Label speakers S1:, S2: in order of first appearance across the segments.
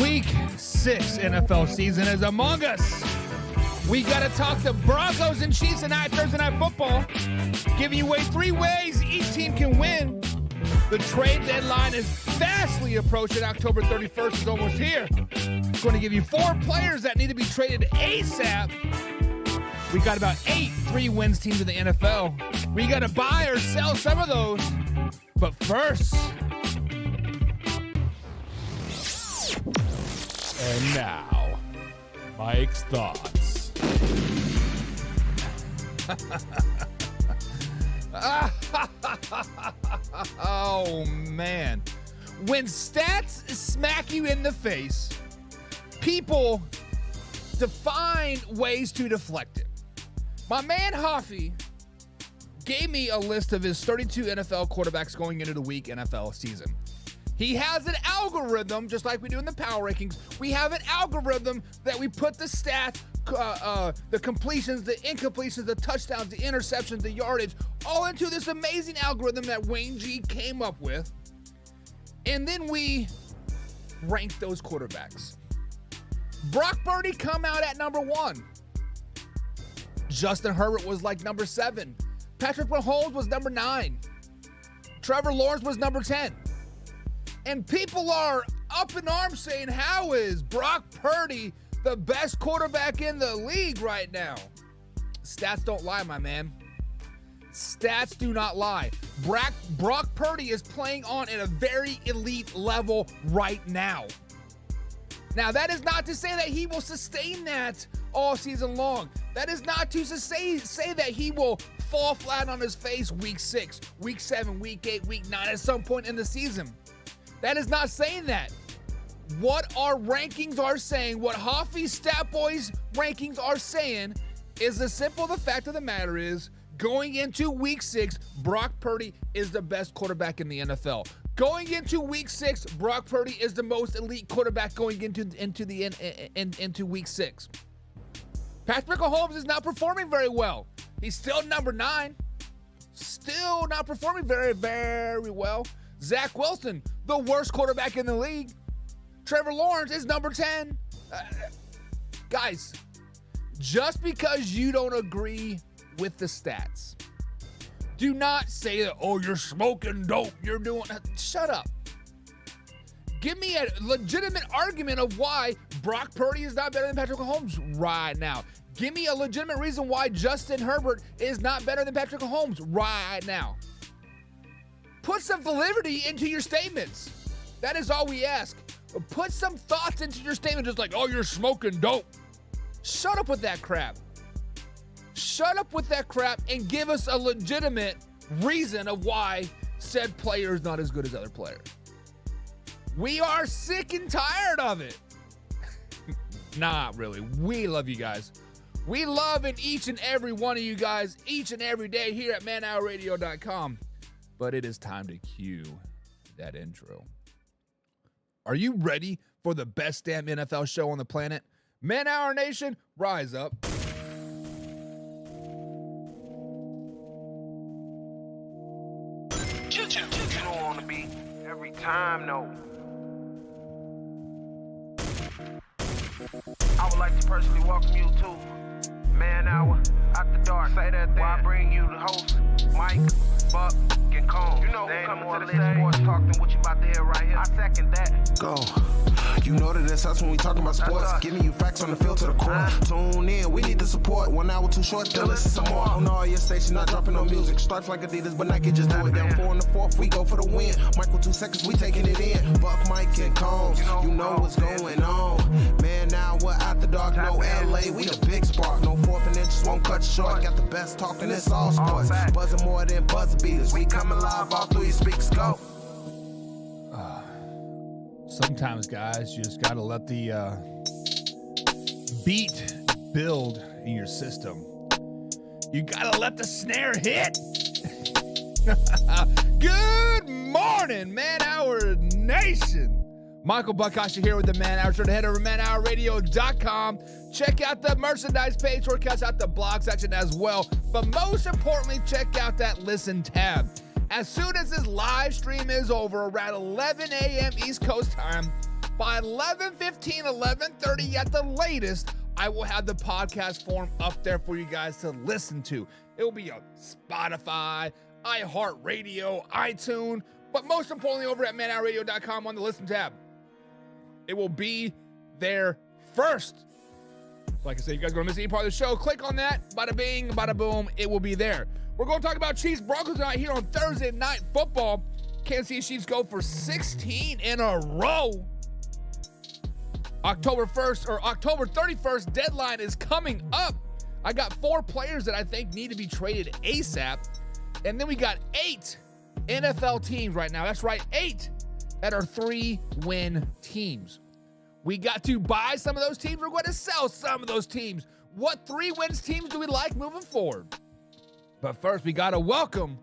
S1: Week 6 NFL season is among us. We got to talk the Broncos and Chiefs tonight, Thursday Night Football. Giving you away 3 ways each team can win. The trade deadline is fastly approaching. October 31st is almost here. It's going to give you 4 players that need to be traded ASAP. We got about 8 3-wins teams in the NFL. We got to buy or sell some of those. But first... And now, Mike's thoughts. Oh, man. When stats smack you in the face, people find ways to deflect it. My man Hoffy gave me a list of his 32 NFL quarterbacks going into the week NFL season. He has an algorithm, just like we do in the power rankings. We have an algorithm that we put the stats, the completions, the incompletions, the touchdowns, the interceptions, the yardage, all into this amazing algorithm that Wayne G came up with. And then we rank those quarterbacks. Brock Purdy come out at number 1. Justin Herbert was like number 7. Patrick Mahomes was number 9. Trevor Lawrence was number 10. And people are up in arms saying, how is Brock Purdy the best quarterback in the league right now? Stats don't lie, my man. Stats do not lie. Brock Purdy is playing on at a very elite level right now. Now, that is not to say that he will sustain that all season long. That is not to say that he will fall flat on his face week 6, week 7, week 8, week 9 at some point in the season. That is not saying that. What our rankings are saying, what Hoffy's Stat Boys rankings are saying, is the fact of the matter is, going into week 6, Brock Purdy is the best quarterback in the NFL. Going into week 6, Brock Purdy is the most elite quarterback going into week 6. Patrick Mahomes is not performing very well. He's still number 9. Still not performing very, very well. Zach Wilson, the worst quarterback in the league. Trevor Lawrence is number 10. Guys, just because you don't agree with the stats, do not say that, oh, you're smoking dope. You're doing... Shut up. Give me a legitimate argument of why Brock Purdy is not better than Patrick Mahomes right now. Give me a legitimate reason why Justin Herbert is not better than Patrick Mahomes right now. Put some validity into your statements. That is all we ask. Put some thoughts into your statement, just like, oh, you're smoking dope. Shut up with that crap. Shut up with that crap and give us a legitimate reason of why said player is not as good as other players. We are sick and tired of it. Not really. We love you guys. We love each and every one of you guys each and every day here at manhourradio.com. But it is time to cue that intro. Are you ready for the best damn NFL show on the planet? Man Hour Nation, rise up.
S2: You don't want to be every time, no. I would like to personally welcome you to Man Hour After Dark. Say that thing. While I bring you the host, Mike, Buck, and Cone. You know who's coming to the stage. Sports talk than what you about to hear right here. I second that.
S3: Go. You know that it's us when we talking about sports. Giving you facts on the field to the core. Tune in, we need the support. 1 hour too short, then listen some more. On all your stations, not dropping no music. Starts like Adidas, but Nike just do it. Down 4 in the 4th, we go for the win. Michael 2 seconds, we taking it in. Buck, Mike, and Combs, you know what's going on. Man, now we're After Dark, no LA, we the big spark. No 4th and inches, won't cut you short. Got the best talking, it's all sports. Buzzing more than buzzer beaters. We coming live all through your speakers, go.
S1: Sometimes, guys, you just got to let the beat build in your system. You got to let the snare hit. Good morning, Man Hour Nation. Michael Buckasha here with the Man Hour. Sure to head over to manhourradio.com. Check out the merchandise page or check out the blog section as well. But most importantly, check out that listen tab. As soon as this live stream is over, around 11 a.m. East Coast time, By 11:15, 11:30 at the latest, I will have the podcast form up there for you guys to listen to. It will be on Spotify, iHeartRadio, iTunes, but most importantly over at manhourradio.com on the listen tab. It will be there first. Like I said, you guys are going to miss any part of the show, click on that, bada bing, bada boom, it will be there. We're going to talk about Chiefs Broncos tonight here on Thursday Night Football. Kansas City Chiefs go for 16 in a row. October 1st or October 31st deadline is coming up. I got 4 players that I think need to be traded ASAP. And then we got 8 NFL teams right now. That's right, 8 that are 3-win teams. We got to buy some of those teams. We're going to sell some of those teams. What 3-wins teams do we like moving forward? But first, we got to welcome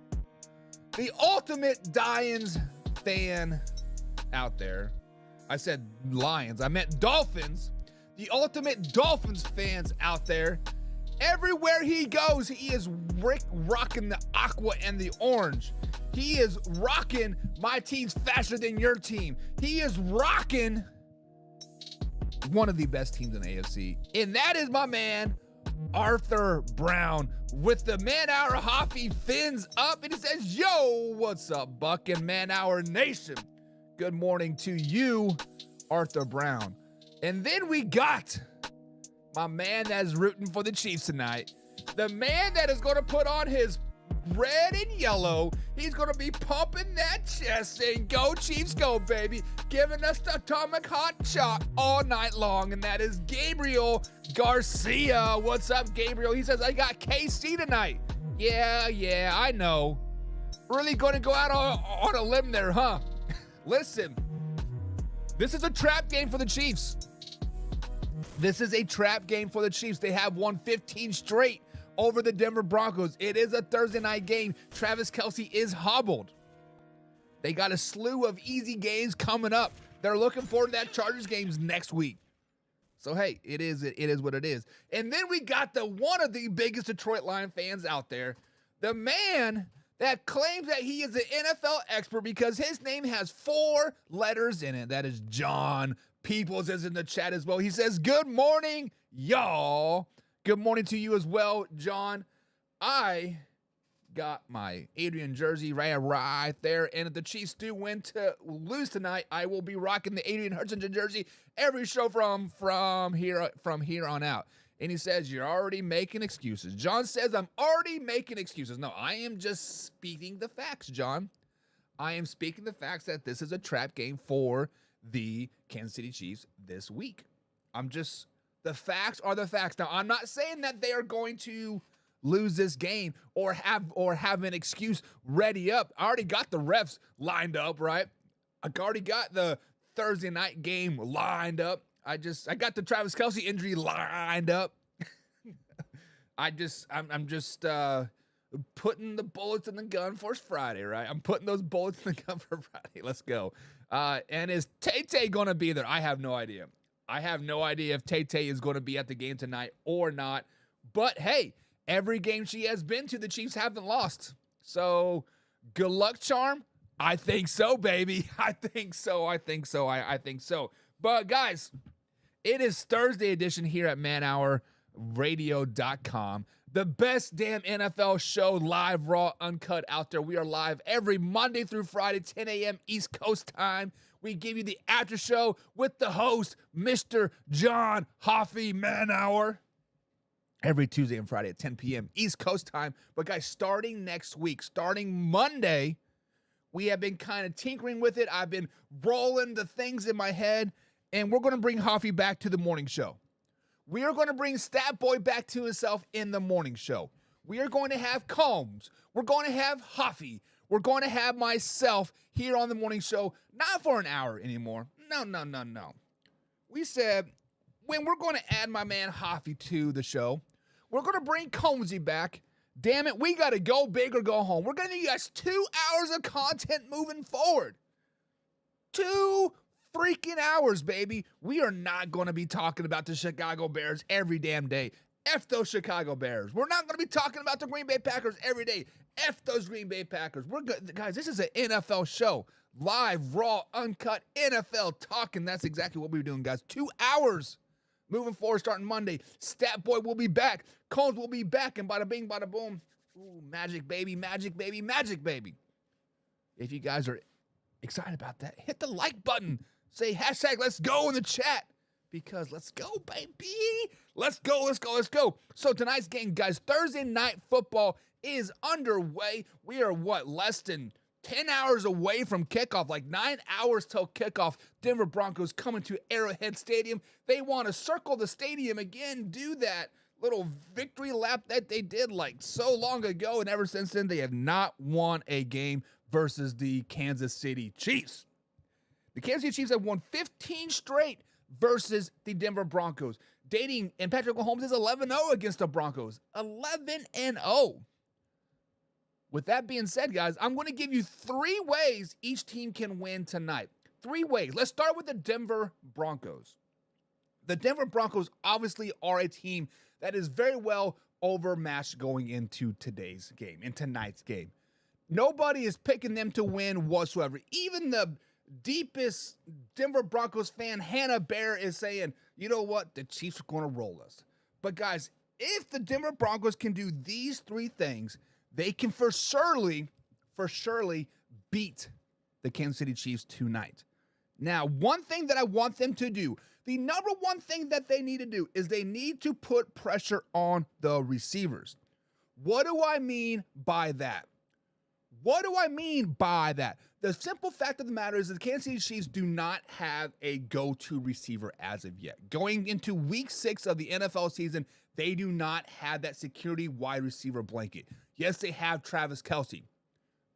S1: the ultimate Lions fan out there. I said Lions. I meant Dolphins. The ultimate Dolphins fans out there. Everywhere he goes, he is rocking the aqua and the orange. He is rocking my team's faster than your team. He is rocking one of the best teams in the AFC. And that is my man, Arthur Brown, with the Man Hour Hoffy fins up. And he says, yo, what's up, Buck and Man Hour Nation? Good morning to you, Arthur Brown. And then we got my man that's rooting for the Chiefs tonight. The man that is going to put on his red and yellow. He's going to be pumping that chest saying, go Chiefs, go, baby. Giving us the atomic hot shot all night long. And that is Gabriel Garcia. What's up, Gabriel? He says, I got KC tonight. Yeah, I know. Really going to go out on a limb there, huh? Listen, this is a trap game for the Chiefs. This is a trap game for the Chiefs. They have won 15 straight over the Denver Broncos. It is a Thursday night game. Travis Kelce is hobbled. They got a slew of easy games coming up. They're looking forward to that Chargers games next week. So, hey, it is what it is. And then we got one of the biggest Detroit Lions fans out there, the man that claims that he is an NFL expert because his name has 4 letters in it. That is John Peoples is in the chat as well. He says, good morning, y'all. Good morning to you as well, John. I got my Adrian jersey right there, and if the Chiefs do lose tonight, I will be rocking the Adrian Hutchinson jersey every show from here on out. And he says, you're already making excuses. John says, I'm already making excuses. No, I am just speaking the facts, John. I am speaking the facts that this is a trap game for the Kansas City Chiefs this week. The facts are the facts. Now, I'm not saying that they are going to lose this game or have an excuse ready up. I already got the refs lined up, right? I already got the Thursday night game lined up. I got the Travis Kelce injury lined up. I'm just putting the bullets in the gun for Friday, right? I'm putting those bullets in the gun for Friday. Let's go. And is Tay-Tay going to be there? I have no idea. I have no idea if Tay-Tay is going to be at the game tonight or not. But, hey, every game she has been to, the Chiefs haven't lost. So, good luck, charm. I think so, baby. I think so. But, guys, it is Thursday edition here at manhourradio.com. The best damn NFL show, live, raw, uncut out there. We are live every Monday through Friday, 10 a.m. East Coast time. We give you the after show with the host, Mr. John Hoffy Man Hour, every Tuesday and Friday at 10 p.m. East Coast time. But, guys, starting next week, starting Monday, we have been kind of tinkering with it. I've been rolling the things in my head, and we're going to bring Hoffy back to the morning show. We are going to bring Stat Boy back to himself in the morning show. We are going to have Combs. We're going to have Hoffy. We're going to have myself here on the morning show, not for an hour anymore. No. We said when we're going to add my man Hoffy to the show, we're going to bring Combsy back. Damn it, we got to go big or go home. We're going to give you guys 2 hours of content moving forward. 2 freaking hours, baby. We are not going to be talking about the Chicago Bears every damn day. F those Chicago Bears. We're not going to be talking about the Green Bay Packers every day. F those Green Bay Packers. We're good. Guys, this is an NFL show. live, raw, uncut NFL talk, and that's exactly what we're doing, guys. 2 hours moving forward, starting Monday. Stat Boy will be back. Combs will be back, and bada bing, bada boom. Ooh, magic, baby, magic, baby, magic, baby. If you guys are excited about that, hit the like button. Say hashtag let's go in the chat, because let's go, baby. Let's go, let's go, let's go. So tonight's game, guys, Thursday Night Football is underway. We are, less than 10 hours away from kickoff, like 9 hours till kickoff. Denver Broncos coming to Arrowhead Stadium. They want to circle the stadium again, do that little victory lap that they did like so long ago, and ever since then, they have not won a game versus the Kansas City Chiefs. The Kansas City Chiefs have won 15 straight versus the Denver Broncos. And Patrick Mahomes is 11-0 against the Broncos. 11-0. With that being said, guys, I'm going to give you 3 ways each team can win tonight. 3 ways. Let's start with the Denver Broncos. The Denver Broncos obviously are a team that is very well overmatched going into tonight's game. Nobody is picking them to win whatsoever. Even the deepest Denver Broncos fan, Hannah Bear, is saying, you know what? The Chiefs are going to roll us. But guys, if the Denver Broncos can do these 3 things, they can for surely beat the Kansas City Chiefs tonight. Now, one thing that I want them to do, the number one thing that they need to do, is they need to put pressure on the receivers. What do I mean by that? The simple fact of the matter is that the Kansas City Chiefs do not have a go-to receiver as of yet. Going into week 6 of the NFL season, they do not have that security wide receiver blanket. Yes, they have Travis Kelce.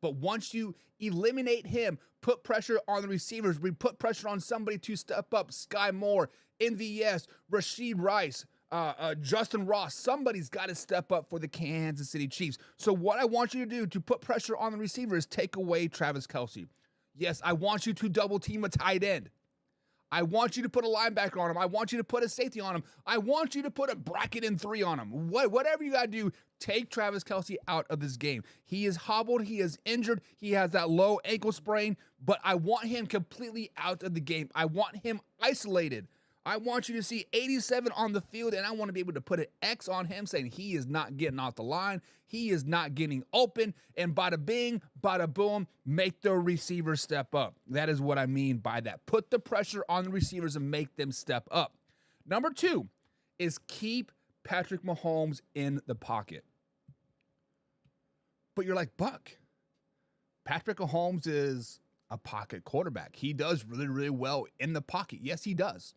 S1: But once you eliminate him, put pressure on the receivers, we put pressure on somebody to step up. Sky Moore, MVS, Rashid Rice, Justin Ross. Somebody's got to step up for the Kansas City Chiefs. So what I want you to do to put pressure on the receivers is take away Travis Kelce. Yes, I want you to double team a tight end. I want you to put a linebacker on him. I want you to put a safety on him. I want you to put a bracket in 3 on him. Whatever you got to do, take Travis Kelce out of this game. He is hobbled. He is injured. He has that low ankle sprain, but I want him completely out of the game. I want him isolated. I want you to see 87 on the field, and I want to be able to put an X on him saying he is not getting off the line. He is not getting open. And bada bing, bada boom, make the receivers step up. That is what I mean by that. Put the pressure on the receivers and make them step up. Number 2 is keep Patrick Mahomes in the pocket. But you're like, Buck, Patrick Mahomes is a pocket quarterback. He does really, really well in the pocket. Yes, he does.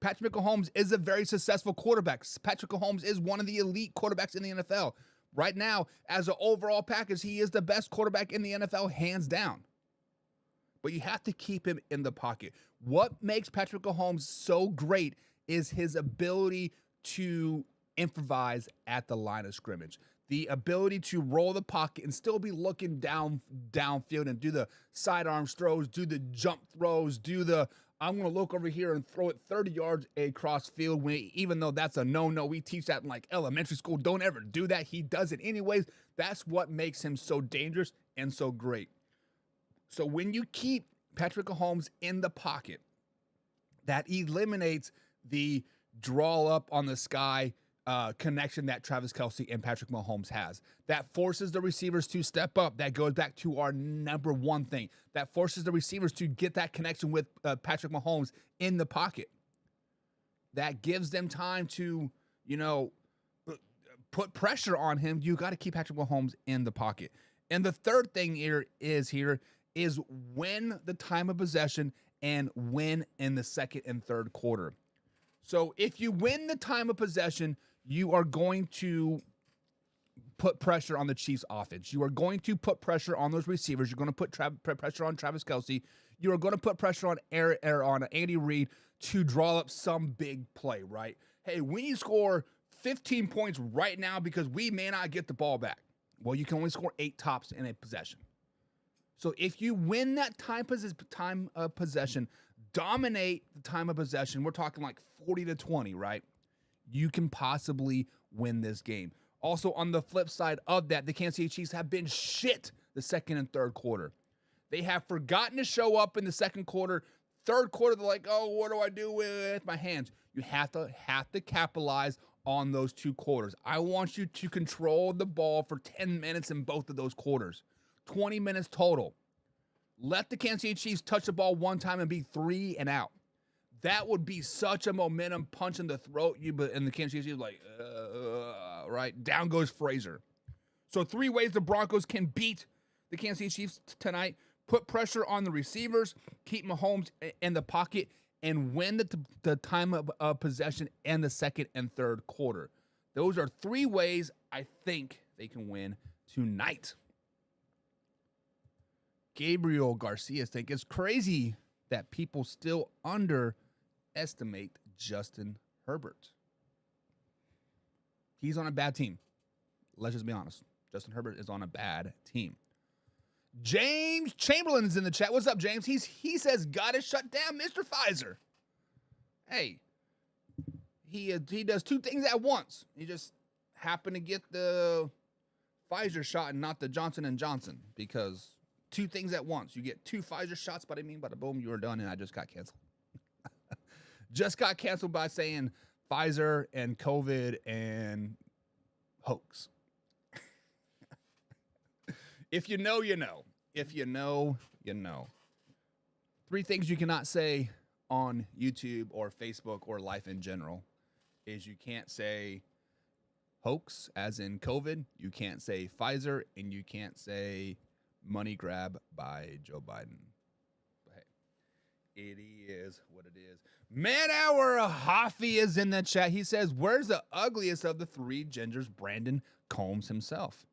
S1: Patrick Mahomes is a very successful quarterback. Patrick Mahomes is one of the elite quarterbacks in the NFL. Right now, as an overall package, he is the best quarterback in the NFL, hands down. But you have to keep him in the pocket. What makes Patrick Mahomes so great is his ability to improvise at the line of scrimmage. The ability to roll the pocket and still be looking downfield and do the sidearm throws, do the jump throws, do the I'm going to look over here and throw it 30 yards across field, even though that's a no-no. We teach that in like elementary school. Don't ever do that. He does it anyways. That's what makes him so dangerous and so great. So when you keep Patrick Mahomes in the pocket, that eliminates the draw up on the sky connection that Travis Kelce and Patrick Mahomes has. That forces the receivers to step up. That goes back to our number 1 thing. That forces the receivers to get that connection with Patrick Mahomes in the pocket. That gives them time to, put pressure on him. You got to keep Patrick Mahomes in the pocket. And the third thing here is win the time of possession and win in the second and third quarter. So if you win the time of possession, you are going to put pressure on the Chiefs offense. You are going to put pressure on those receivers. You're going to put pressure on Travis Kelce. You are going to put pressure on Andy Reid to draw up some big play, right? Hey, we need to score 15 points right now because we may not get the ball back. Well, you can only score 8 tops in a possession. So if you win that time of possession, dominate the time of possession, we're talking like 40-20, right? You can possibly win this game. Also, on the flip side of that, the Kansas City Chiefs have been shit the second and third quarter. They have forgotten to show up in the second quarter. Third quarter, they're like, oh, what do I do with my hands? You have to capitalize on those 2 quarters. I want you to control the ball for 10 minutes in both of those quarters. 20 minutes total. Let the Kansas City Chiefs touch the ball one time and be 3 and out. That would be such a momentum punch in the throat. And the Kansas City Chiefs like, right? Down goes Frazier. So 3 ways the Broncos can beat the Kansas City Chiefs tonight. Put pressure on the receivers, keep Mahomes in the pocket, and win the time of possession and the second and third quarter. Those are 3 ways I think they can win tonight. Gabriel Garcia think it's crazy that people still underestimate Justin Herbert. He's on a bad team. Let's just be honest. Justin Herbert is on a bad team. James Chamberlain is in the chat. What's up, James? He says, gotta shut down Mr. Pfizer. Hey, he does 2 things at once. He just happened to get the Pfizer shot and not the Johnson & Johnson, because 2 things at once. You get 2 Pfizer shots, but I mean, bada boom, you were done, and I just got canceled. Just got canceled by saying Pfizer and COVID and hoax. If you know, you know. If you know, you know. 3 things you cannot say on YouTube or Facebook or life in general is you can't say hoax, as in COVID. You can't say Pfizer, and you can't say money grab by Joe Biden. But hey, it is what it is. Man Hour Hoffy is in the chat. He says, where's the ugliest of the 3 gingers? Brandon Combs himself.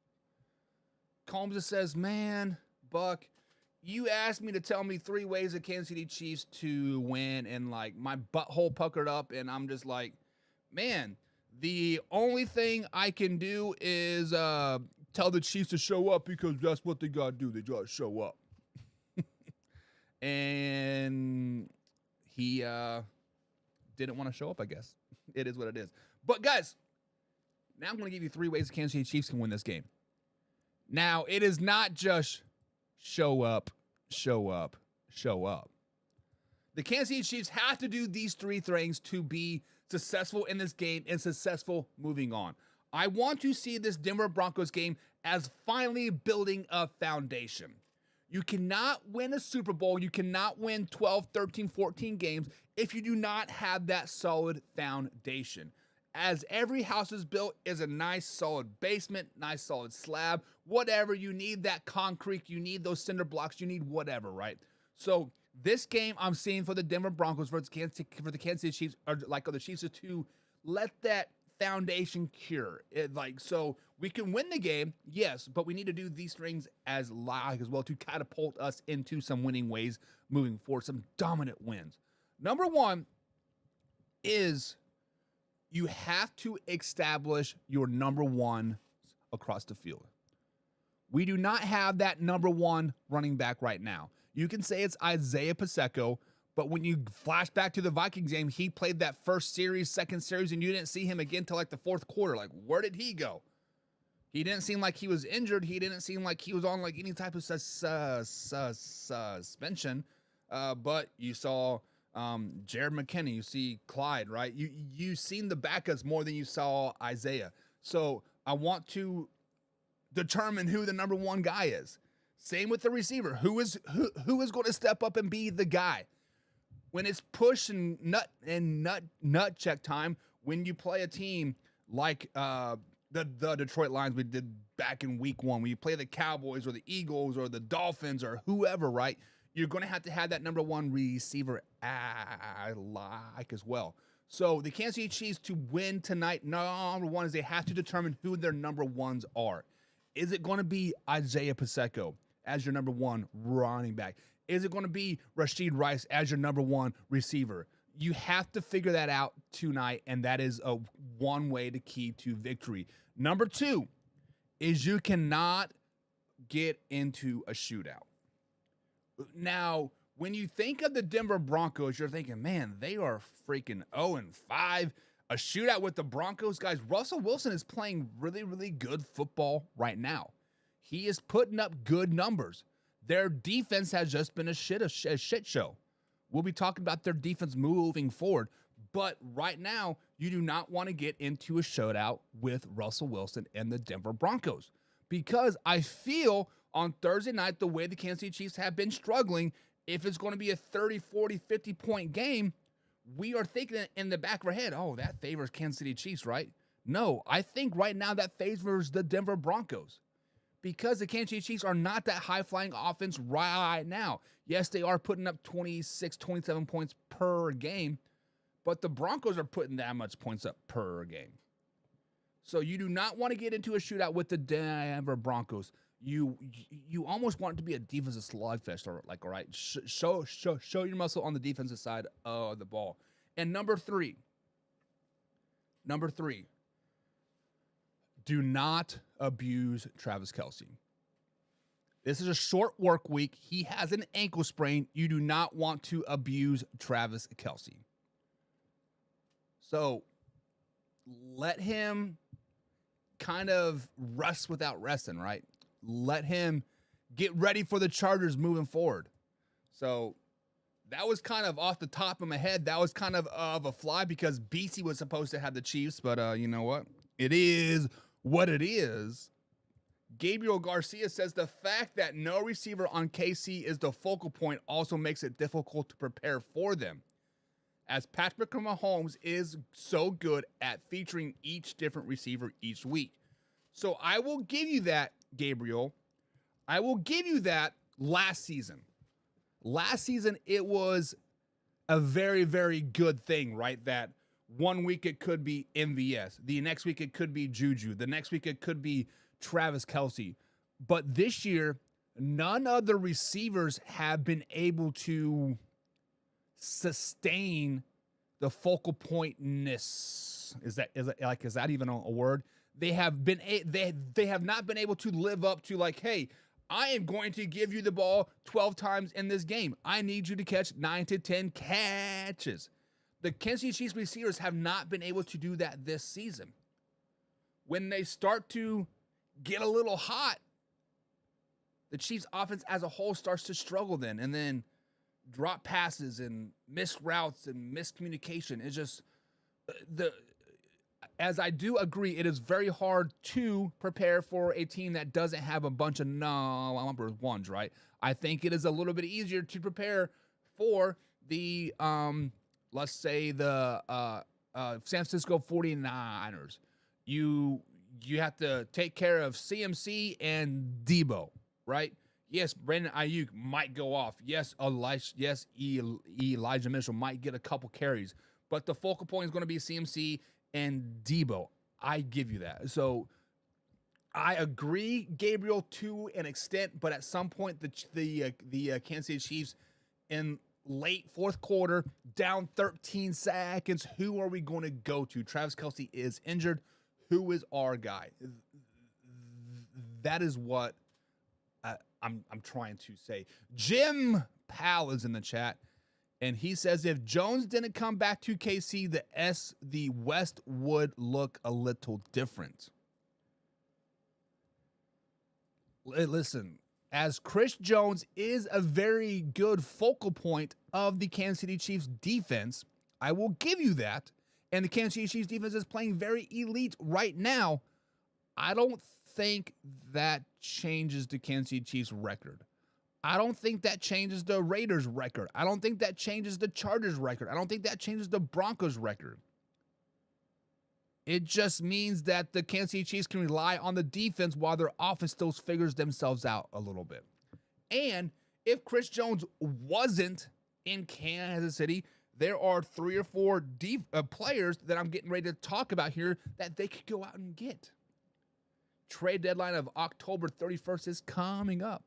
S1: Combs just says, man, Buck, you asked me to tell me 3 ways the Kansas City Chiefs to win, and like my butthole puckered up, and I'm just like, man, the only thing I can do is tell the Chiefs to show up, because that's what they got to do. They got to show up. And he didn't want to show up, I guess. It is what it is. But guys, now I'm going to give you 3 ways the Kansas City Chiefs can win this game. Now, it is not just show up, show up, show up. The Kansas City Chiefs have to do these 3 things to be successful in this game and successful moving on. I want to see this Denver Broncos game as finally building a foundation. You cannot win a Super Bowl. You cannot win 12, 13, 14 games if you do not have that solid foundation. As every house is built is a nice solid basement, nice solid slab, whatever. You need that concrete, you need those cinder blocks, you need whatever, right? So this game I'm seeing for the Denver Broncos for the Kansas City Chiefs, or like the Chiefs, is to let that foundation cure. So we can win the game, yes, but we need to do these things as well to catapult us into some winning ways moving forward, some dominant wins. Number 1 is you have to establish your number 1 across the field. We do not have that number 1 running back right now. You can say it's Isaiah Pacheco, but when you flash back to the Vikings game, he played that first series, second series, and you didn't see him again till like the 4th quarter. Like, where did he go? He didn't seem like he was injured. He didn't seem like he was on like any type of suspension. But you saw Jared McKinney, you see Clyde, right? You seen the backups more than you saw Isaiah. So I want to determine who the number 1 guy is. Same with the receiver. Who is going to step up and be the guy? When it's push and nut check time, when you play a team like the Detroit Lions we did back in week 1, when you play the Cowboys or the Eagles or the Dolphins or whoever, right? You're going to have that number 1 receiver I like as well. So the Kansas City Chiefs to win tonight, number 1 is they have to determine who their number 1s are. Is it going to be Isaiah Pacheco as your number 1 running back? Is it going to be Rashid Rice as your number 1 receiver? You have to figure that out tonight, and that is one way to key to victory. Number 2 is you cannot get into a shootout. Now, when you think of the Denver Broncos, you're thinking, man, they are freaking 0-5. A shootout with the Broncos. Guys, Russell Wilson is playing really, really good football right now. He is putting up good numbers. Their defense has just been a shit show. We'll be talking about their defense moving forward. But right now, you do not want to get into a shootout with Russell Wilson and the Denver Broncos. Because I feel on Thursday night, the way the Kansas City Chiefs have been struggling, if it's going to be a 30, 40, 50-point game, we are thinking in the back of our head, oh, that favors Kansas City Chiefs, right? No, I think right now that favors the Denver Broncos. Because the Kansas City Chiefs are not that high-flying offense right now. Yes, they are putting up 26, 27 points per game, but the Broncos are putting that much points up per game. So you do not want to get into a shootout with the Denver Broncos. You almost want it to be a defensive slugfest, or like, all right, show your muscle on the defensive side of the ball. And number three, do not abuse Travis Kelce. This is a short work week. He has an ankle sprain. You do not want to abuse Travis Kelce. So let him kind of rest without resting, right? Let him get ready for the Chargers moving forward. So that was kind of off the top of my head. That was kind of a fly because BC was supposed to have the Chiefs, but you know what? It is what it is. Gabriel Garcia says the fact that no receiver on KC is the focal point also makes it difficult to prepare for them, as Patrick Mahomes is so good at featuring each different receiver each week. So I will give you that, Gabriel. I will give you that last season. Last season, it was a very, very good thing, right? That 1 week it could be MVS. The next week it could be Juju. The next week it could be Travis Kelce. But this year, none of the receivers have been able to sustain the focal pointness. Is that even a word? They have not been able to live up to, like, hey, I am going to give you the ball 12 times in this game. I need you to catch 9 to 10 catches. The Kansas City Chiefs receivers have not been able to do that this season. When they start to get a little hot, the Chiefs offense as a whole starts to struggle then, and then drop passes and missed routes and miscommunication. It's just as I do agree, it is very hard to prepare for a team that doesn't have a bunch of number ones, right? I think it is a little bit easier to prepare for the, let's say the San Francisco 49ers. You have to take care of CMC and Debo, right? Yes, Brandon Ayuk might go off. Yes, Elijah Mitchell might get a couple carries. But the focal point is going to be CMC and Debo. I give you that. So I agree, Gabriel, to an extent, but at some point the Kansas City Chiefs in late fourth quarter, down 13 seconds, who are we going to go to? Travis Kelce is injured. Who is our guy? That is what I'm trying to say. Jim Powell is in the chat. And he says if Jones didn't come back to KC, the West would look a little different. Listen, as Chris Jones is a very good focal point of the Kansas City Chiefs defense, I will give you that. And the Kansas City Chiefs defense is playing very elite right now. I don't think that changes the Kansas City Chiefs record. I don't think that changes the Raiders record. I don't think that changes the Chargers record. I don't think that changes the Broncos record. It just means that the Kansas City Chiefs can rely on the defense while their offense still figures themselves out a little bit. And if Chris Jones wasn't in Kansas City, there are 3 or 4 players that I'm getting ready to talk about here that they could go out and get. Trade deadline of October 31st is coming up.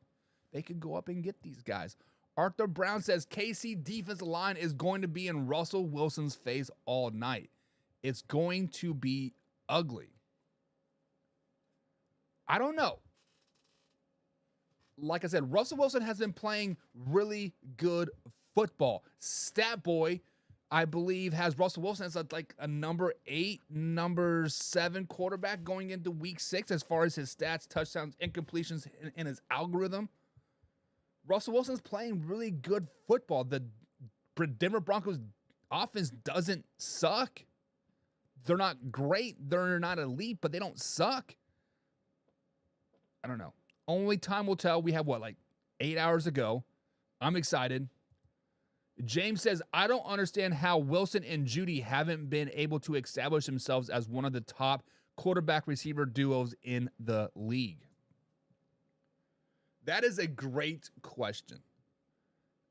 S1: They could go up and get these guys. Arthur Brown says KC defensive line is going to be in Russell Wilson's face all night. It's going to be ugly. I don't know. Like I said, Russell Wilson has been playing really good football. Stat Boy, I believe, has Russell Wilson as like a number 8, number 7 quarterback going into week 6 as far as his stats, touchdowns, incompletions in his algorithm. Russell Wilson's playing really good football. The Denver Broncos offense doesn't suck. They're not great. They're not elite, but they don't suck. I don't know. Only time will tell. We have like 8 hours to go. I'm excited. James says, I don't understand how Wilson and Judy haven't been able to establish themselves as one of the top quarterback receiver duos in the league. That is a great question.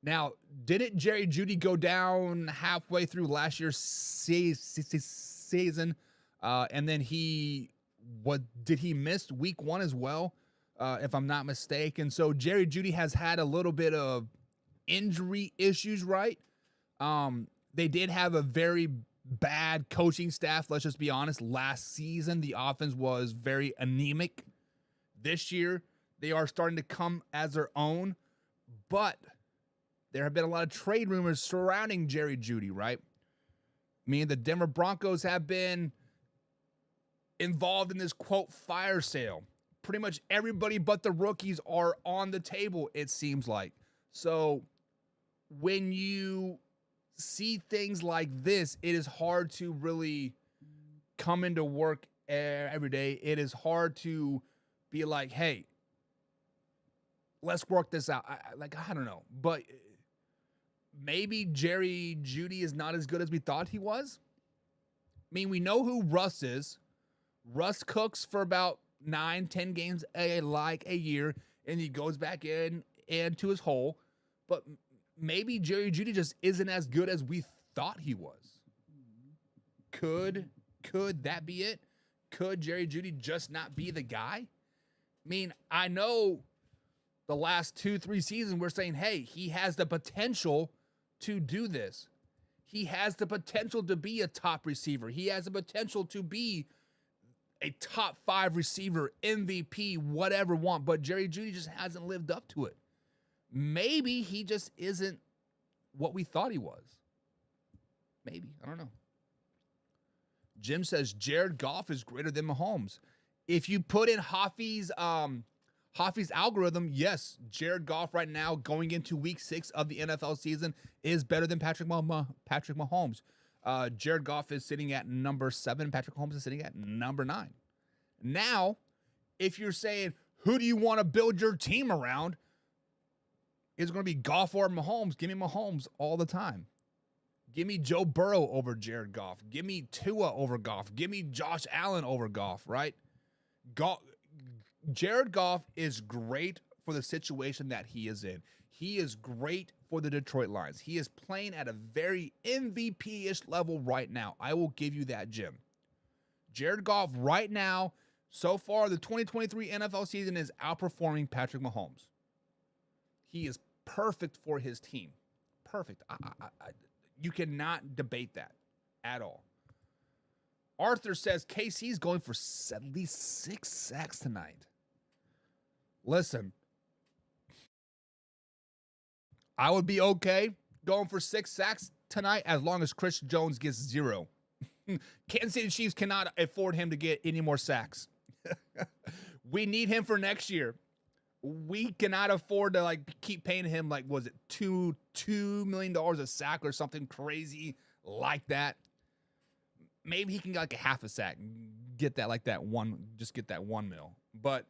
S1: Now, didn't Jerry Jeudy go down halfway through last year's season? And then did he miss week 1 as well? If I'm not mistaken. So Jerry Jeudy has had a little bit of injury issues, right? They did have a very bad coaching staff. Let's just be honest. Last season, the offense was very anemic. This year, they are starting to come as their own, but there have been a lot of trade rumors surrounding Jerry Jeudy, right? The Denver Broncos have been involved in this, quote, fire sale. Pretty much everybody but the rookies are on the table, it seems like. So when you see things like this, it is hard to really come into work every day. It is hard to be like, hey, let's work this out. I don't know. But maybe Jerry Jeudy is not as good as we thought he was. We know who Russ is. Russ cooks for about 9-10 games a year, and he goes back into his hole. But maybe Jerry Jeudy just isn't as good as we thought he was. Could that be it? Could Jerry Jeudy just not be the guy? I know the last 2-3 seasons we're saying, hey, he has the potential to do this. He has the potential to be a top receiver. He has the potential to be a top 5 receiver, MVP, whatever want. But Jerry Jeudy just hasn't lived up to it. Maybe he just isn't what we thought he was. Maybe. I don't know. Jim says Jared Goff is greater than Mahomes. If you put in Hoffy's algorithm, yes, Jared Goff right now going into week 6 of the NFL season is better than Patrick Mahomes. Jared Goff is sitting at number 7. Patrick Mahomes is sitting at number 9. Now, if you're saying, who do you want to build your team around? Is it going to be Goff or Mahomes? Give me Mahomes all the time. Give me Joe Burrow over Jared Goff. Give me Tua over Goff. Give me Josh Allen over Goff, right? Jared Goff is great for the situation that he is in. He is great for the Detroit Lions. He is playing at a very MVP-ish level right now. I will give you that, Jim. Jared Goff right now, so far, the 2023 NFL season is outperforming Patrick Mahomes. He is perfect for his team. Perfect. You cannot debate that at all. Arthur says KC's going for at least 6 sacks tonight. Listen, I would be okay going for 6 sacks tonight as long as Chris Jones gets 0. Kansas City Chiefs cannot afford him to get any more sacks. We need him for next year. We cannot afford to keep paying him was it $2 million a sack or something crazy like that. Maybe he can get a half a sack, get that get that 1 mil. But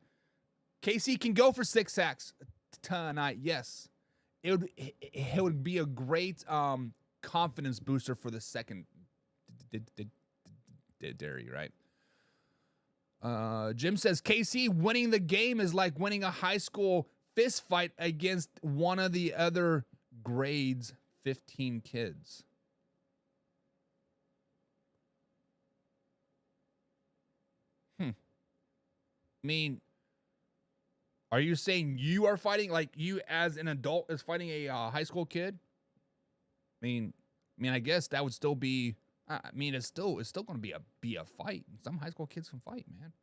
S1: KC can go for 6 sacks tonight. Yes, it would be a great confidence booster for the secondary, right? Jim says KC winning the game is like winning a high school fist fight against one of the other grades 15 kids. Are you saying you are fighting, you as an adult is fighting a high school kid? I guess that would still be. It's still going to be a fight. Some high school kids can fight, man.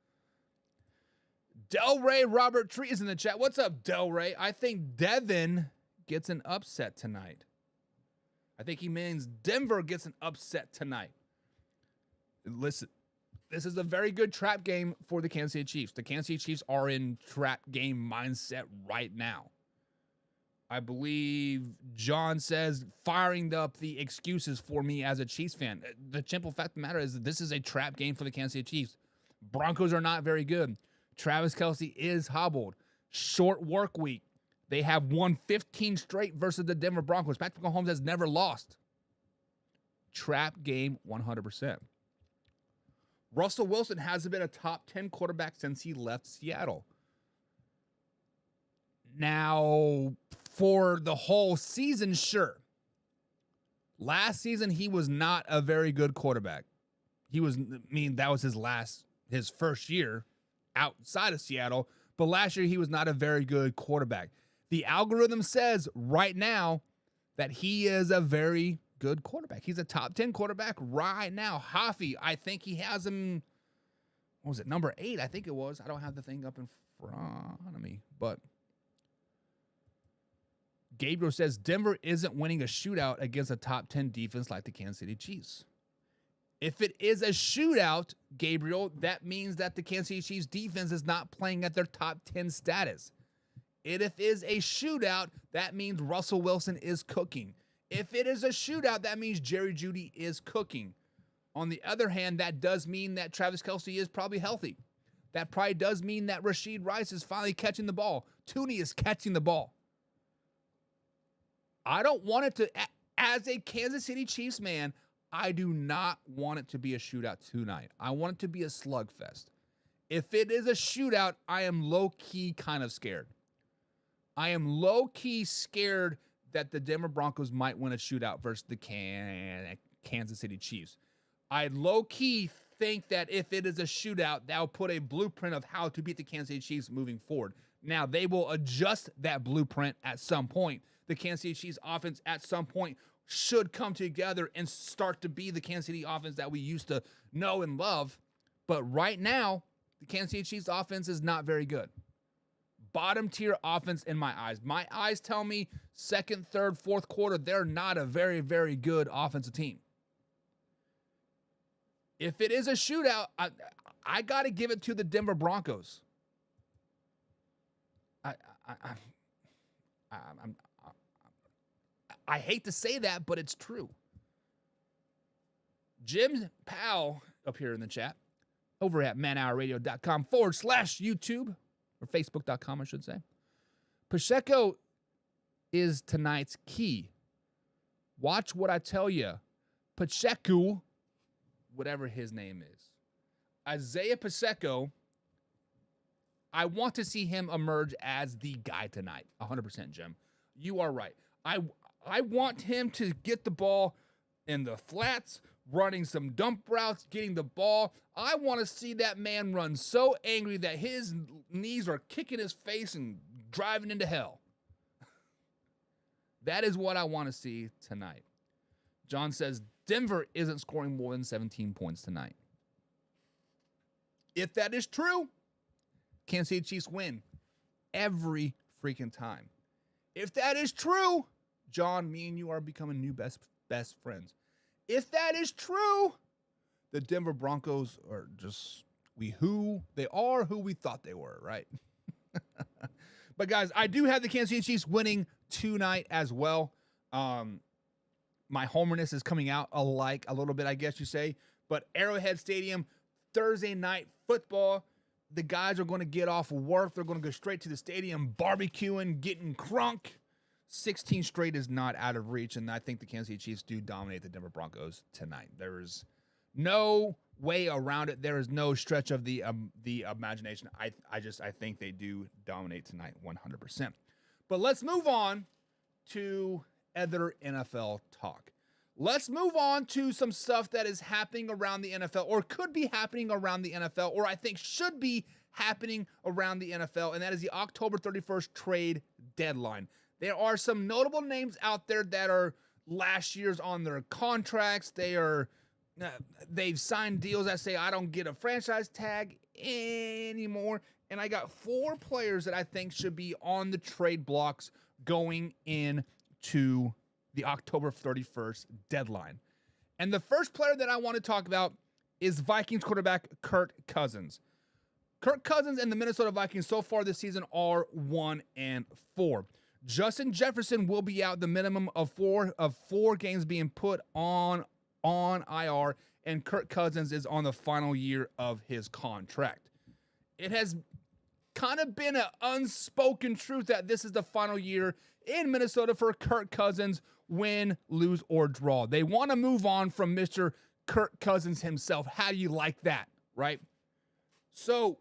S1: Delray Robert Tree is in the chat. What's up, Delray? I think Devin gets an upset tonight. I think he means Denver gets an upset tonight. Listen, this is a very good trap game for the Kansas City Chiefs. The Kansas City Chiefs are in trap game mindset right now. I believe John says firing up the excuses for me as a Chiefs fan. The simple fact of the matter is that this is a trap game for the Kansas City Chiefs. Broncos are not very good. Travis Kelce is hobbled. Short work week. They have won 15 straight versus the Denver Broncos. Patrick Mahomes has never lost. Trap game 100%. Russell Wilson hasn't been a top 10 quarterback since he left Seattle. Now, for the whole season, sure. Last season, he was not a very good quarterback. That was his first year outside of Seattle. But last year, he was not a very good quarterback. The algorithm says right now that he is a very good quarterback. He's a top 10 quarterback right now. Hoffy, I think he has him, what was it, number 8, I think it was. I don't have the thing up in front of me, but Gabriel says Denver isn't winning a shootout against a top 10 defense like the Kansas City Chiefs. If it is a shootout, Gabriel, that means that the Kansas City Chiefs defense is not playing at their top 10 status. If it is a shootout, that means Russell Wilson is cooking. If it is a shootout, that means Jerry Jeudy is cooking. On the other hand, that does mean that Travis Kelce is probably healthy. That probably does mean that Rashid Rice is finally catching the ball. Tooney is catching the ball. I don't want it to, as a Kansas City Chiefs man, I do not want it to be a shootout tonight. I want it to be a slugfest. If it is a shootout, I am low-key kind of scared. I am low-key scared that the Denver Broncos might win a shootout versus the Kansas City Chiefs. I low-key think that if it is a shootout, that will put a blueprint of how to beat the Kansas City Chiefs moving forward. Now, they will adjust that blueprint at some point. The Kansas City Chiefs offense at some point should come together and start to be the Kansas City offense that we used to know and love. But right now, the Kansas City Chiefs offense is not very good. Bottom tier offense in my eyes. My eyes tell me second, third, fourth quarter, they're not a very, very good offensive team. If it is a shootout, I got to give it to the Denver Broncos. I hate to say that, but it's true. Jim Powell up here in the chat, over at manhourradio.com/YouTube, or Facebook.com, I should say. Pacheco is tonight's key. Watch what I tell you. Pacheco, whatever his name is. Isaiah Pacheco, I want to see him emerge as the guy tonight. 100%, Jim. You are right. I want him to get the ball in the flats, running some dump routes, getting the ball. I want to see that man run so angry that his knees are kicking his face and driving into hell. That is what I want to see tonight. John says Denver isn't scoring more than 17 points tonight. If that is true, Kansas City Chiefs win every freaking time. If that is true, John, me and you are becoming new best friends. If that is true, the Denver Broncos are just who we thought they were, right? But guys, I do have the Kansas City Chiefs winning tonight as well. My homerness is coming out a little bit, I guess you say. But Arrowhead Stadium, Thursday night football. The guys are going to get off of work. They're going to go straight to the stadium, barbecuing, getting crunk. 16 straight is not out of reach, and I think the Kansas City Chiefs do dominate the Denver Broncos tonight. There is no way around it. There is no stretch of the imagination. I think they do dominate tonight 100%. But let's move on to other NFL talk. Let's move on to some stuff that is happening around the NFL, or could be happening around the NFL, or I think should be happening around the NFL, and that is the October 31st trade deadline. There are some notable names out there that are last year's on their contracts. They've signed deals that say I don't get a franchise tag anymore. And I got 4 players that I think should be on the trade blocks going into the October 31st deadline. And the first player that I want to talk about is Vikings quarterback Kirk Cousins. Kirk Cousins and the Minnesota Vikings so far this season are 1-4. Justin Jefferson will be out, the minimum of four games being put on IR, and Kirk Cousins is on the final year of his contract. It has kind of been an unspoken truth that this is the final year in Minnesota for Kirk Cousins, win, lose, or draw. They want to move on from Mr. Kirk Cousins himself. How do you like that, right? So,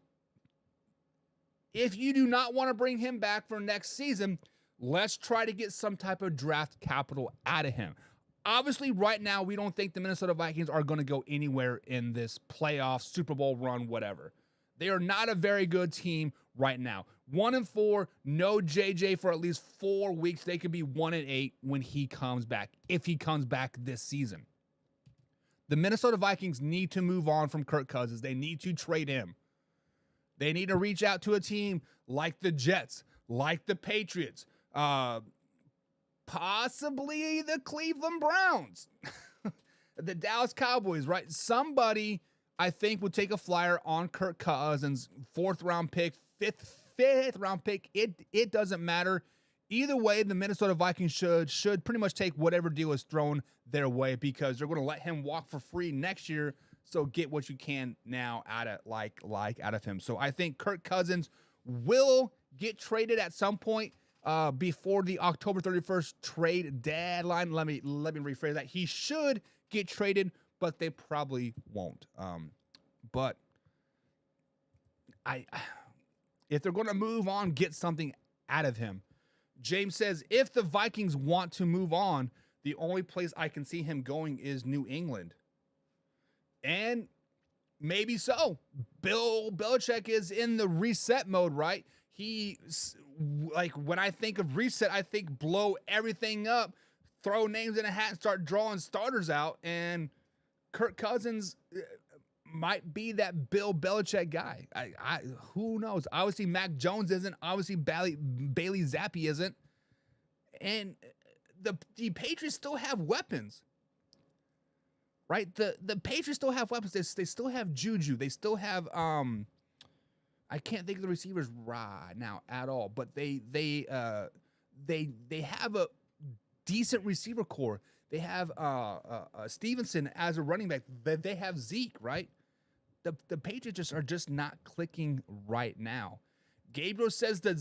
S1: if you do not want to bring him back for next season, let's try to get some type of draft capital out of him. Obviously, right now, we don't think the Minnesota Vikings are going to go anywhere in this playoff, Super Bowl run, whatever. They are not a very good team right now. 1-4, no JJ for at least 4 weeks. They could be 1-8 when he comes back, if he comes back this season. The Minnesota Vikings need to move on from Kirk Cousins. They need to trade him. They need to reach out to a team like the Jets, like the Patriots, possibly the Cleveland Browns, the Dallas Cowboys, right? Somebody, I think, would take a flyer on Kirk Cousins, 4th round pick, fifth round pick. It doesn't matter. Either way, the Minnesota Vikings should pretty much take whatever deal is thrown their way, because they're going to let him walk for free next year. So get what you can now out of him. So I think Kirk Cousins will get traded at some point before the October 31st trade deadline. Let me rephrase that. He should get traded, but they probably won't. But if they're going to move on, get something out of him. James says, if the Vikings want to move on, the only place I can see him going is New England. And maybe so. Bill Belichick is in the reset mode, right? When I think of reset, I think blow everything up, throw names in a hat, and start drawing starters out. And Kirk Cousins might be that Bill Belichick guy. Who knows? Obviously, Mac Jones isn't. Obviously, Bailey Zappi isn't. And the Patriots still have weapons. Right? The Patriots still have weapons. They still have Juju. They still have I can't think of the receivers right now at all, but they have a decent receiver core. They have Stevenson as a running back. They have Zeke, right? The Patriots are just not clicking right now. Gabriel says the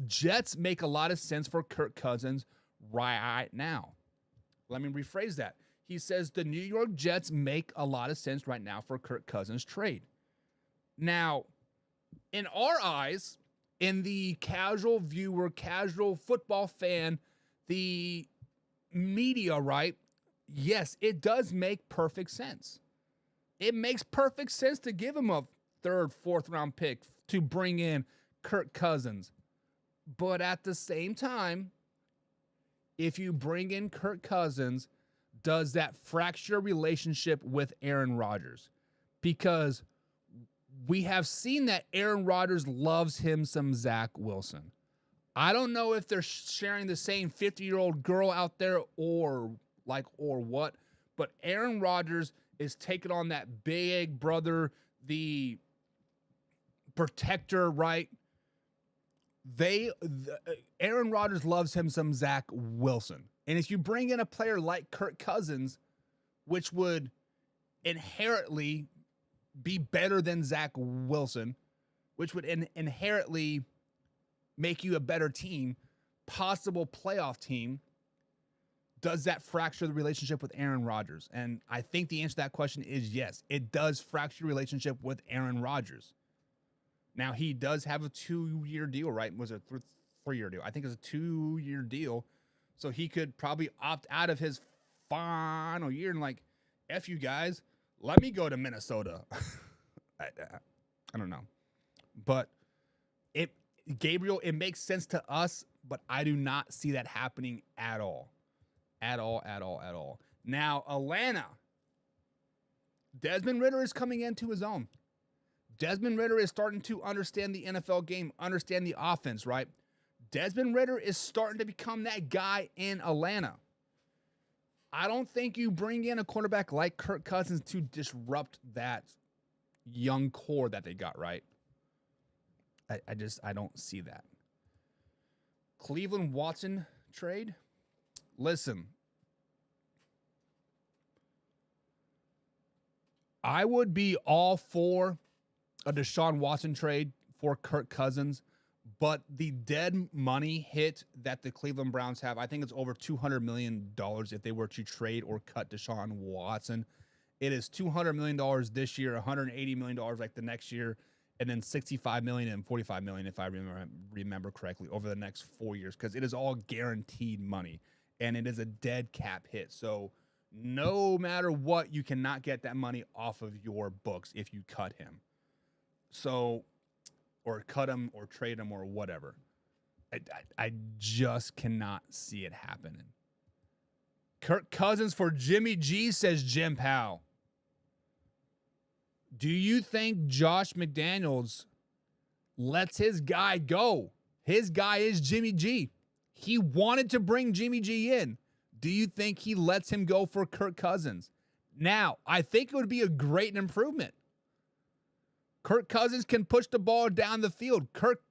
S1: Jets make a lot of sense for Kirk Cousins right now. Let me rephrase that. He says the New York Jets make a lot of sense right now for Kirk Cousins' trade. Now, in our eyes, in the casual viewer, casual football fan, the media, right? Yes, it does make perfect sense. It makes perfect sense to give him a 3rd, 4th round pick to bring in Kirk Cousins. But at the same time, if you bring in Kirk Cousins, does that fracture relationship with Aaron Rodgers? Because we have seen that Aaron Rodgers loves him some Zach Wilson. I don't know if they're sharing the same 50-year-old girl out there or what, but Aaron Rodgers is taking on that big brother, the protector, right? Aaron Rodgers loves him some Zach Wilson. And if you bring in a player like Kirk Cousins, which would inherently be better than Zach Wilson, which would inherently make you a better team, possible playoff team, does that fracture the relationship with Aaron Rodgers? And I think the answer to that question is yes. It does fracture the relationship with Aaron Rodgers. Now, he does have a 2-year deal, right? Was it a 3-year deal? I think it's a 2-year deal. So he could probably opt out of his final year and F you guys, let me go to Minnesota. I don't know. But Gabriel, it makes sense to us, but I do not see that happening at all. At all. Now, Atlanta. Desmond Ridder is coming into his own. Desmond Ridder is starting to understand the NFL game, understand the offense, right? Desmond Ridder is starting to become that guy in Atlanta. I don't think you bring in a quarterback like Kirk Cousins to disrupt that young core that they got, right? I don't see that. Cleveland Watson trade. Listen, I would be all for a Deshaun Watson trade for Kirk Cousins, but the dead money hit that the Cleveland Browns have, I think it's over $200 million if they were to trade or cut Deshaun Watson. It is $200 million this year, $180 million like the next year, and then $65 million and $45 million, if I remember correctly, over the next 4 years, because it is all guaranteed money, and it is a dead cap hit. So no matter what, you cannot get that money off of your books if you cut him. So, or cut him or trade him or whatever. I just cannot see it happening. Kirk Cousins for Jimmy G, says Jim Powell. Do you think Josh McDaniels lets his guy go? His guy is Jimmy G. He wanted to bring Jimmy G in. Do you think he lets him go for Kirk Cousins? Now, I think it would be a great improvement. Kirk Cousins can push the ball down the field. Kirk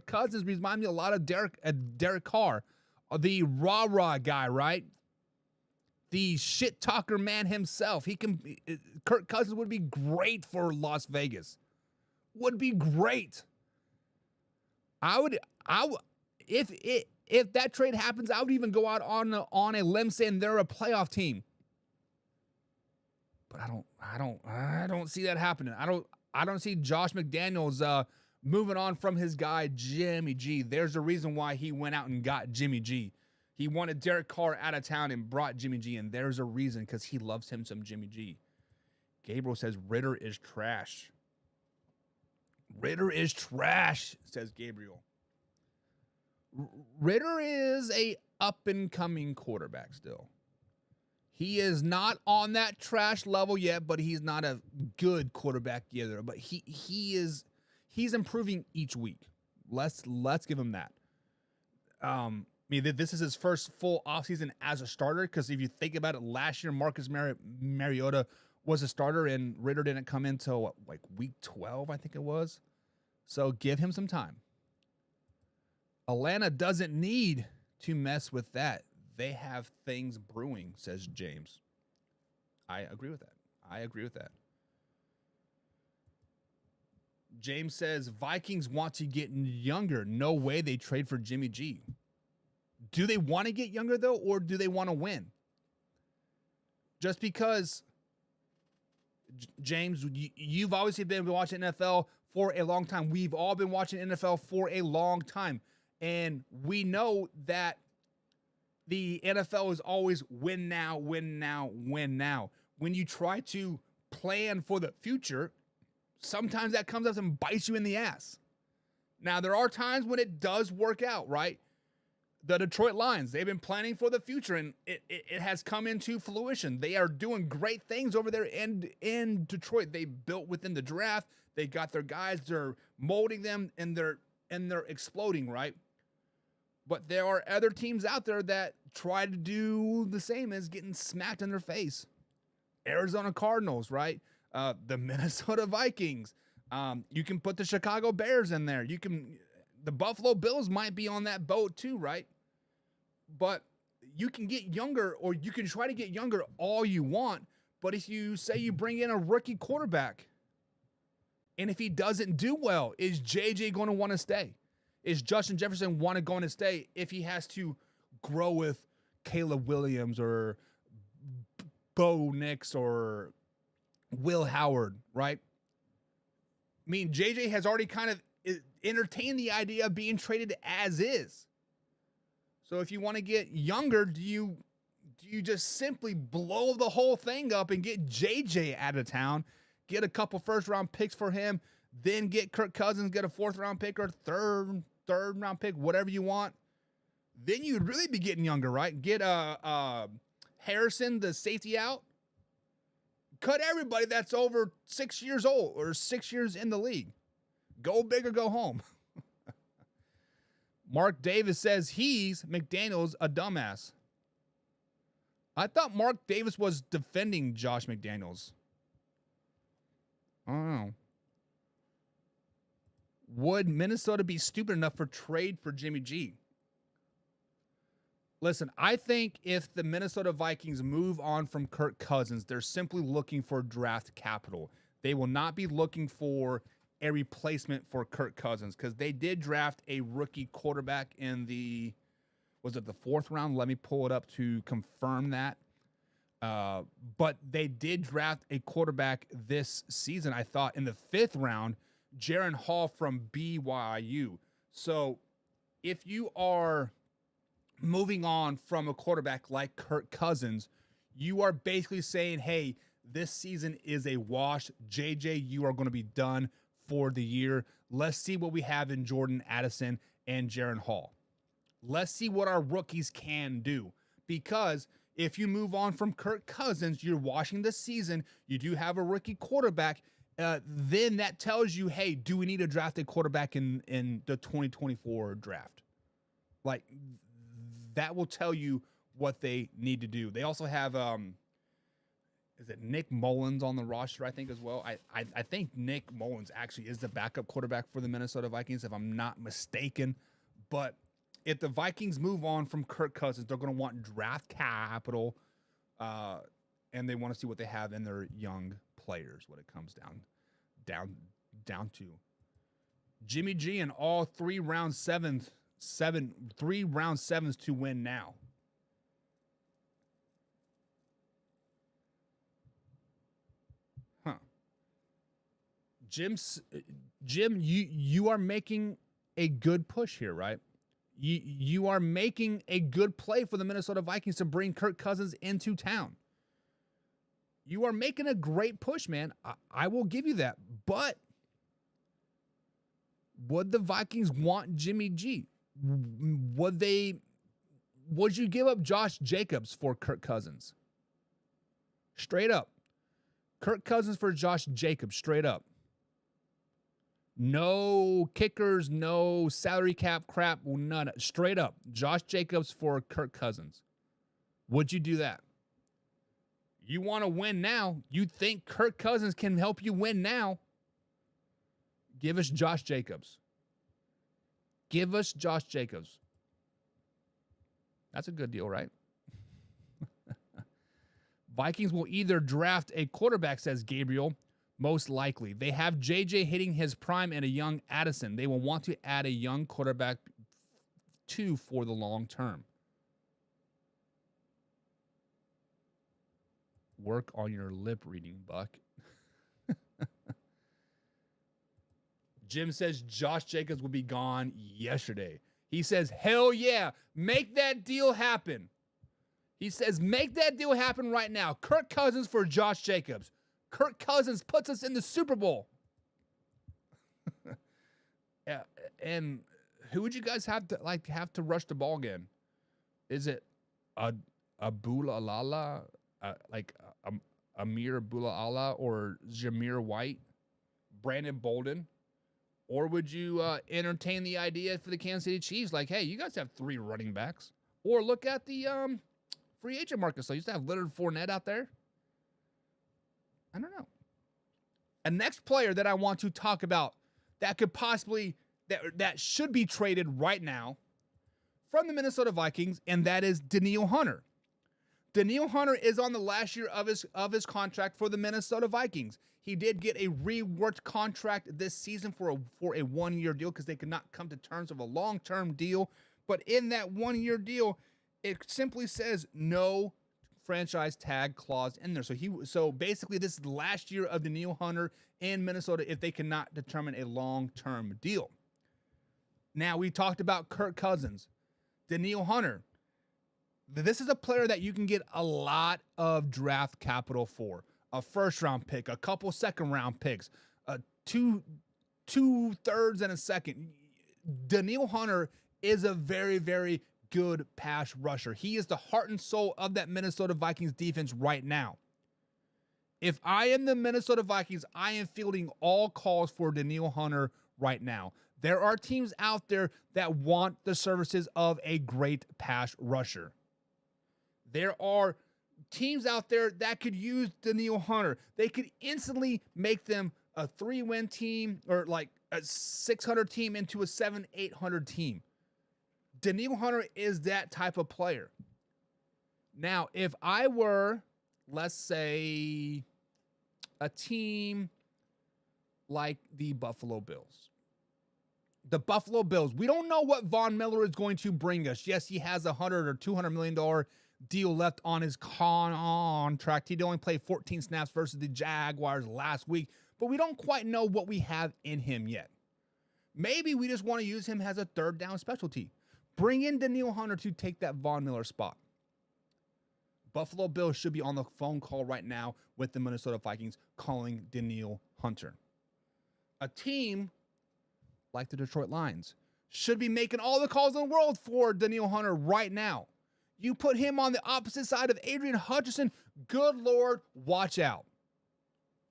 S1: Cousins reminds me a lot of Derek Carr, the rah-rah guy, right? The shit talker man himself. Kirk Cousins would be great for Las Vegas. Would be great. If that trade happens, I would even go out on a limb saying they're a playoff team. But I don't see that happening. I don't see Josh McDaniels moving on from his guy Jimmy G. There's a reason why he went out and got Jimmy G. He wanted Derek Carr out of town and brought Jimmy G, and there's a reason, because he loves him some Jimmy G. Gabriel says Ritter is trash. Ritter is trash, says Gabriel. Ritter is a up-and-coming quarterback still. He is not on that trash level yet, but he's not a good quarterback either. But he's improving each week. Let's give him that. I mean, this is his first full offseason as a starter, because if you think about it, last year Marcus Mariota was a starter and Ritter didn't come until like week 12, I think it was. So give him some time. Atlanta doesn't need to mess with that. They have things brewing, says James. I agree with that. James says Vikings want to get younger. No way they trade for Jimmy G. Do they want to get younger, though, or do they want to win? Just because, James, you've obviously been watching NFL for a long time. We've all been watching NFL for a long time. And we know that the NFL is always win now, win now, win now. When you try to plan for the future, sometimes that comes up and bites you in the ass. Now, there are times when it does work out, right? The Detroit Lions, they've been planning for the future, and it has come into fruition. They are doing great things over there in Detroit. They built within the draft. They got their guys. They're molding them, and they're exploding, right? But there are other teams out there that try to do the same as getting smacked in their face. Arizona Cardinals, right? The Minnesota Vikings. You can put the Chicago Bears in there. The Buffalo Bills might be on that boat too, right? But you can get younger, or you can try to get younger all you want. But if you say you bring in a rookie quarterback, and if he doesn't do well, is JJ going to want to stay? Is Justin Jefferson going to stay if he has to grow with Caleb Williams or Bo Nix or Will Howard, right? I mean, JJ has already kind of entertained the idea of being traded as is. So if you want to get younger, do you just simply blow the whole thing up and get JJ out of town, get a couple first-round picks for him, then get Kirk Cousins, get a fourth-round pick or third-round pick, whatever you want? Then you'd really be getting younger, right? Get Harrison, the safety, out. Cut everybody that's over 6 years old or 6 years in the league. Go big or go home. Mark Davis says he's McDaniels a dumbass. I thought Mark Davis was defending Josh McDaniels. I don't know. Would Minnesota be stupid enough for trade for Jimmy G? Listen, I think if the Minnesota Vikings move on from Kirk Cousins, they're simply looking for draft capital. They will not be looking for a replacement for Kirk Cousins because they did draft a rookie quarterback in the, was it the 4th round? Let me pull it up to confirm that. But they did draft a quarterback this season, I thought, in the 5th round, Jaron Hall from BYU. So if you are moving on from a quarterback like Kirk Cousins, you are basically saying, hey, this season is a wash. JJ, you are going to be done for the year. Let's see what we have in Jordan Addison and Jaron Hall. Let's see what our rookies can do. Because if you move on from Kirk Cousins, you're washing the season, you do have a rookie quarterback, then that tells you, hey, do we need to draft a quarterback in the 2024 draft? Like, that will tell you what they need to do. They also have, is it Nick Mullins on the roster, I think, as well? I think Nick Mullins actually is the backup quarterback for the Minnesota Vikings, if I'm not mistaken. But if the Vikings move on from Kirk Cousins, they're going to want draft capital, and they want to see what they have in their young players, what it comes down to. Jimmy G in all 3 round sevens to win now. Jim, you are making a good push here, right? You are making a good play for the Minnesota Vikings to bring Kirk Cousins into town. You are making a great push, man. I will give you that. But would the Vikings want Jimmy G? Would you give up Josh Jacobs for Kirk Cousins? Straight up. Kirk Cousins for Josh Jacobs, straight up. No kickers, no salary cap crap, none. Straight up. Josh Jacobs for Kirk Cousins. Would you do that? You want to win now. You think Kirk Cousins can help you win now. Give us Josh Jacobs. Give us Josh Jacobs. That's a good deal, right? Vikings will either draft a quarterback, says Gabriel, most likely. They have JJ hitting his prime and a young Addison. They will want to add a young quarterback too for the long term. Work on your lip reading, Buck. Jim says Josh Jacobs will be gone yesterday. He says, hell yeah, make that deal happen. He says, make that deal happen right now. Kirk Cousins for Josh Jacobs. Kirk Cousins puts us in the Super Bowl. Yeah, and who would you guys have to rush the ball again? Is it Abula Amir Abula or Jameer White, Brandon Bolden? Or would you entertain the idea for the Kansas City Chiefs? Like, hey, you guys have 3 running backs. Or look at the free agent market. So you used to have Leonard Fournette out there. I don't know. A next player that I want to talk about that could possibly, that should be traded right now from the Minnesota Vikings, and that is Danielle Hunter. Danielle Hunter is on the last year of his contract for the Minnesota Vikings. He did get a reworked contract this season for a 1-year deal because they could not come to terms of a long-term deal. But in that 1-year deal, it simply says no franchise tag clause in there. So basically, this is the last year of Danielle Hunter in Minnesota if they cannot determine a long-term deal. Now, we talked about Kirk Cousins. Danielle Hunter. This is a player that you can get a lot of draft capital for. A first-round pick, a couple second-round picks, two thirds and a second. Danielle Hunter is a very, very good pass rusher. He is the heart and soul of that Minnesota Vikings defense right now. If I am the Minnesota Vikings, I am fielding all calls for Danielle Hunter right now. There are teams out there that want the services of a great pass rusher. There are teams out there that could use Danielle Hunter. They could instantly make them a 3-win team or like a 600 team into a 700-800 team. Danielle Hunter is that type of player. Now, if I were, let's say, a team like the Buffalo Bills. The Buffalo Bills, we don't know what Von Miller is going to bring us. Yes, he has a $100 or $200 million deal left on his contract. He only played 14 snaps versus the Jaguars last week, but we don't quite know what we have in him yet. Maybe we just want to use him as a third down specialty. Bring in Danielle Hunter to take that Von Miller spot. Buffalo Bills should be on the phone call right now with the Minnesota Vikings calling Danielle Hunter. A team like the Detroit Lions should be making all the calls in the world for Danielle Hunter right now. You put him on the opposite side of Adrian Hutchinson, good Lord, watch out.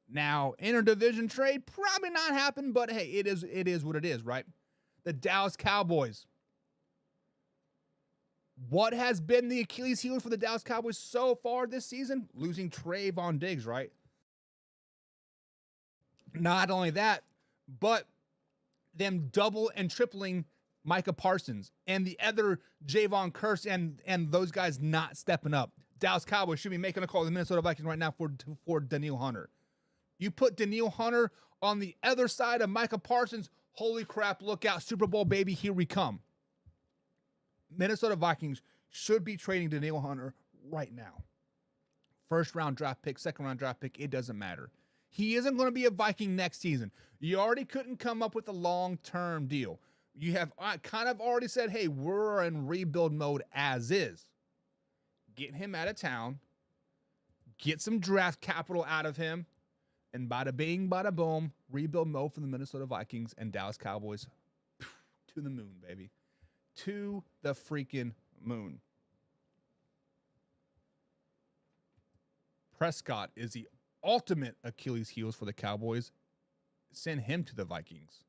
S1: Now, interdivision trade, probably not happen, but hey, it is what it is, right? The Dallas Cowboys. What has been the Achilles heel for the Dallas Cowboys so far this season? Losing Trayvon Diggs, right? Not only that, but them double and tripling Micah Parsons and the other Javon Curse and those guys not stepping up. Dallas Cowboys should be making a call to the Minnesota Vikings right now for Danielle Hunter. You put Danielle Hunter on the other side of Micah Parsons, holy crap, look out, Super Bowl baby, here we come. Minnesota Vikings should be trading Danielle Hunter right now. First round draft pick, second round draft pick, it doesn't matter. He isn't going to be a Viking next season. You already couldn't come up with a long-term deal. You have kind of already said, hey, we're in rebuild mode as is. Get him out of town. Get some draft capital out of him. And bada bing, bada boom, rebuild mode for the Minnesota Vikings and Dallas Cowboys to the moon, baby. To the freaking moon. Prescott is the ultimate Achilles heels for the Cowboys. Send him to the Vikings.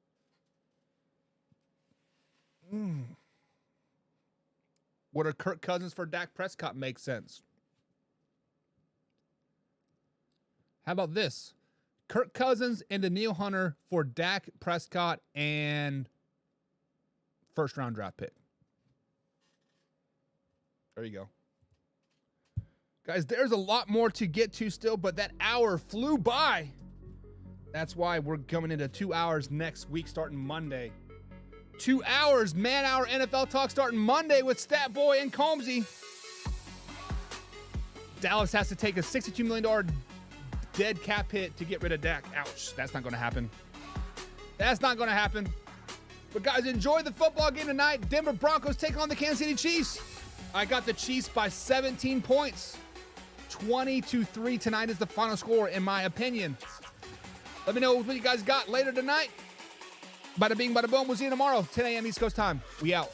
S1: What are Kirk Cousins for Dak Prescott makes sense. How about this? Kirk Cousins and Danielle Hunter for Dak Prescott and first round draft pick. There you go. Guys, there's a lot more to get to still, but that hour flew by. That's why we're coming into 2 hours next week starting Monday. 2 hours, man hour NFL talk starting Monday with Stat Boy and Combsy. Dallas has to take a $62 million dead cap hit to get rid of Dak. Ouch, that's not going to happen. That's not going to happen. But guys, enjoy the football game tonight. Denver Broncos take on the Kansas City Chiefs. I got the Chiefs by 17 points. 20-3 tonight is the final score, in my opinion. Let me know what you guys got later tonight. Bada bing, bada boom. We'll see you tomorrow, 10 a.m. East Coast time. We out.